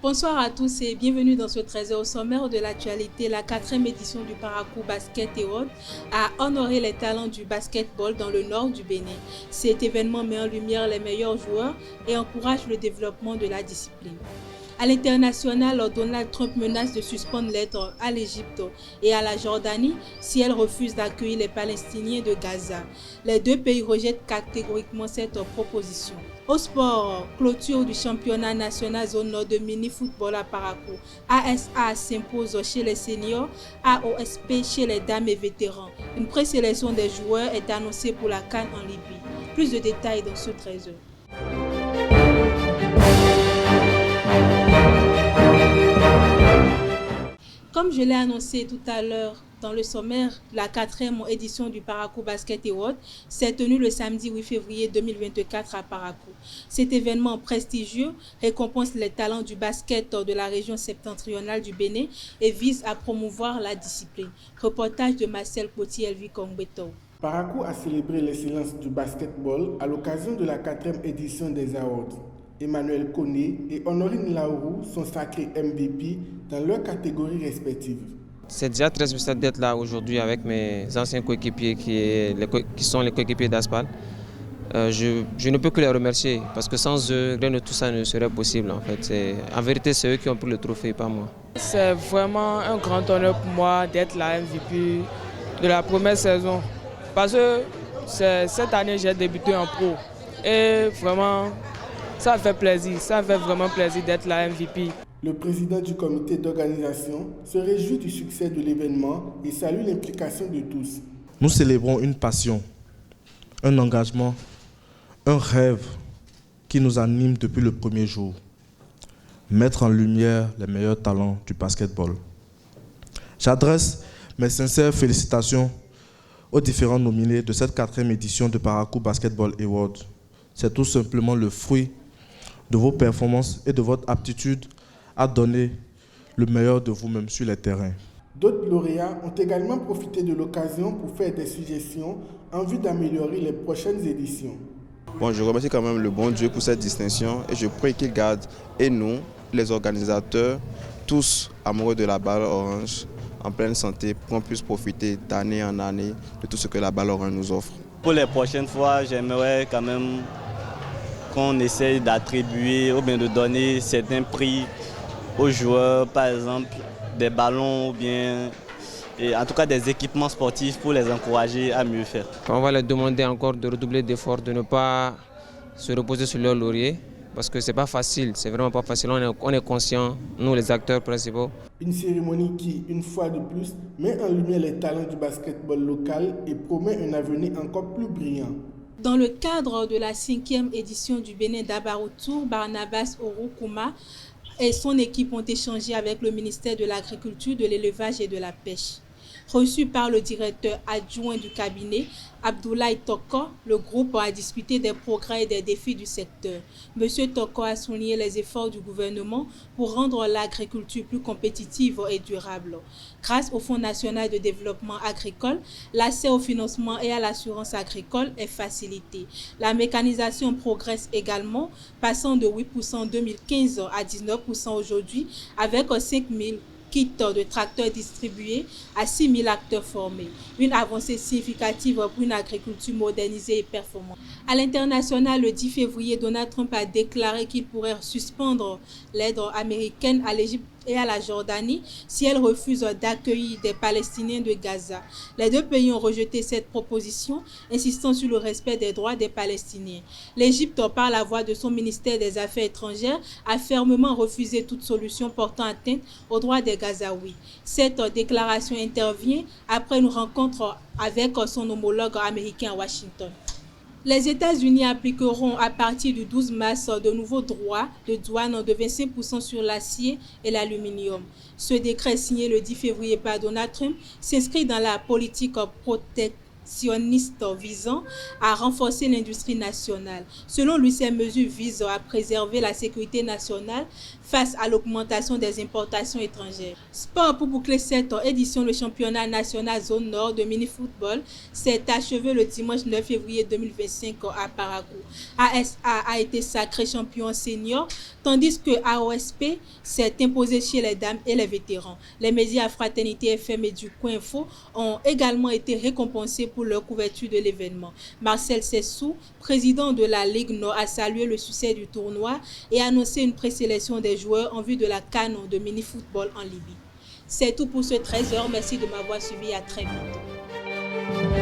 Bonsoir à tous et bienvenue dans ce trésor au sommaire de l'actualité. La 4e édition du Parakou Basket Award a honoré les talents du basketball dans le nord du Bénin. Cet événement met en lumière les meilleurs joueurs et encourage le développement de la discipline. À l'international, Donald Trump menace de suspendre l'aide à l'Égypte et à la Jordanie si elle refuse d'accueillir les Palestiniens de Gaza. Les deux pays rejettent catégoriquement cette proposition. Au sport, clôture du championnat national zone nord de mini-football à Parakou. ASA s'impose chez les seniors, AOSP chez les dames et vétérans. Une présélection des joueurs est annoncée pour la CAN en Libye. Plus de détails dans ce trésor. Comme je l'ai annoncé tout à l'heure dans le sommaire, la 4e édition du Parakou Basket Award s'est tenue le samedi 8 février 2024 à Parakou. Cet événement prestigieux récompense les talents du basket de la région septentrionale du Bénin et vise à promouvoir la discipline. Reportage de Marcel Potier-Elvi Kongbeto. Parakou a célébré l'excellence du basketball à l'occasion de la 4e édition des Awards. Emmanuel Koné et Honorine Laourou sont sacrés MVP dans leurs catégories respectives. C'est déjà très spécial d'être là aujourd'hui avec mes anciens coéquipiers qui sont les coéquipiers d'Aspal. Je ne peux que les remercier parce que sans eux, rien de tout ça ne serait possible. En vérité, c'est eux qui ont pris le trophée, pas moi. C'est vraiment un grand honneur pour moi d'être la MVP de la première saison. Parce que cette année, j'ai débuté en pro. Et vraiment, ça fait plaisir, ça fait vraiment plaisir d'être la MVP. Le président du comité d'organisation se réjouit du succès de l'événement et salue l'implication de tous. Nous célébrons une passion, un engagement, un rêve qui nous anime depuis le premier jour. Mettre en lumière les meilleurs talents du basketball. J'adresse mes sincères félicitations aux différents nominés de cette 4e édition de Parakou Basketball Award. C'est tout simplement le fruit de vos performances et de votre aptitude à donner le meilleur de vous-même sur les terrains. D'autres lauréats ont également profité de l'occasion pour faire des suggestions en vue d'améliorer les prochaines éditions. Je remercie quand même le bon Dieu pour cette distinction et je prie qu'il garde, et nous, les organisateurs, tous amoureux de la balle orange, en pleine santé, pour qu'on puisse profiter d'année en année de tout ce que la balle orange nous offre. Pour les prochaines fois, j'aimerais quand même qu'on essaye d'attribuer ou bien de donner certains prix aux joueurs, par exemple des ballons ou bien en tout cas des équipements sportifs pour les encourager à mieux faire. On va leur demander encore de redoubler d'efforts, de ne pas se reposer sur leur laurier parce que c'est pas facile, c'est vraiment pas facile, on est conscients, nous les acteurs principaux. Une cérémonie qui, une fois de plus, met en lumière les talents du basketball local et promet un avenir encore plus brillant. Dans le cadre de la 5e édition du Bénin d'Abaroutour, Barnabas Orokouma et son équipe ont échangé avec le ministère de l'Agriculture, de l'Élevage et de la Pêche. Reçu par le directeur adjoint du cabinet, Abdoulaye Toko, le groupe a discuté des progrès et des défis du secteur. Monsieur Toko a souligné les efforts du gouvernement pour rendre l'agriculture plus compétitive et durable. Grâce au Fonds national de développement agricole, l'accès au financement et à l'assurance agricole est facilité. La mécanisation progresse également, passant de 8% en 2015 à 19% aujourd'hui, avec 5 000 kits de tracteurs distribués à 6 000 acteurs formés. Une avancée significative pour une agriculture modernisée et performante. À l'international, le 10 février, Donald Trump a déclaré qu'il pourrait suspendre l'aide américaine à l'Égypte et à la Jordanie si elle refuse d'accueillir des Palestiniens de Gaza. Les deux pays ont rejeté cette proposition, insistant sur le respect des droits des Palestiniens. L'Égypte, par la voix de son ministère des Affaires étrangères, a fermement refusé toute solution portant atteinte aux droits des Gazaouis. Cette déclaration intervient après une rencontre avec son homologue américain à Washington. Les États-Unis appliqueront à partir du 12 mars de nouveaux droits de douane de 25% sur l'acier et l'aluminium. Ce décret signé le 10 février par Donald Trump s'inscrit dans la politique sioniste visant à renforcer l'industrie nationale. Selon lui, ces mesures visent à préserver la sécurité nationale face à l'augmentation des importations étrangères. Sport, pour boucler cette édition, le championnat national zone nord de mini-football s'est achevé le dimanche 9 février 2025 à Parakou. ASA a été sacré champion senior, tandis que AOSP s'est imposé chez les dames et les vétérans. Les médias Fraternité FM et du Coin Info ont également été récompensés pour leur couverture de l'événement. Marcel Sessou, président de la Ligue Nord, a salué le succès du tournoi et annoncé une présélection des joueurs en vue de la CAN de mini-football en Libye. C'est tout pour ce 13h. Merci de m'avoir suivi. À très bientôt.